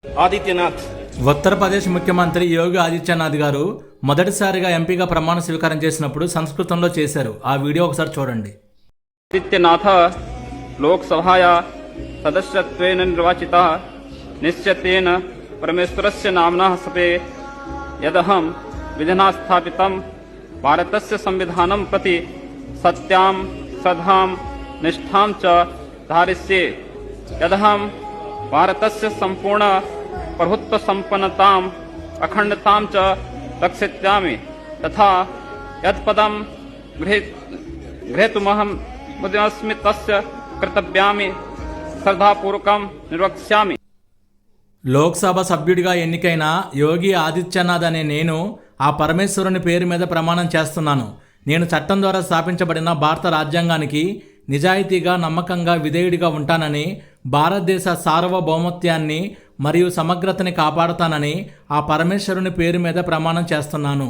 ఆదిత్యనాథ్. ఉత్తరప్రదేశ్ ముఖ్యమంత్రి యోగి ఆదిత్యనాథ్ గారు మొదటిసారిగా ఎంపీగా ప్రమాణ స్వీకారం చేసినప్పుడు సంస్కృతంలో చేశారు. ఆ వీడియో ఒకసారి చూడండి. ఆదిత్యనాథ లోక్సభాయా సదస్యత్వేన నిర్వాచితః నిశ్చయతేన పరమేశ్వరస్య నామ్నః సపే యదహం విధినా స్థాపితం భారతస్య సంవిధానం ప్రతి సత్యాం శ్రద్ధాం నిష్ఠాం చ ధారయిష్యే యదహం భారతస్య సంపూర్ణ ప్రభుత్వ సంపన్నతాం అఖండతాం చ రక్షిష్యామి తథా యత్పదం గృహీతుమహం ముద్యస్మి తస్య కర్తవ్యామి శ్రద్ధాపూర్వకం నిర్వక్ష్యామి. లోక్సభ సభ్యుడిగా ఎన్నికైన యోగి ఆదిత్యనాథ్ అనే నేను ఆ పరమేశ్వరుని పేరు మీద ప్రమాణం చేస్తున్నాను. నేను చట్టం ద్వారా స్థాపించబడిన భారత రాజ్యాంగానికి నిజాయితీగా నమ్మకంగా విధేయుడిగా ఉంటానని, భారతదేశ సార్వభౌమత్యాన్ని మరియు సమగ్రతని కాపాడుతానని ఆ పరమేశ్వరుని పేరు మీద ప్రమాణం చేస్తున్నాను.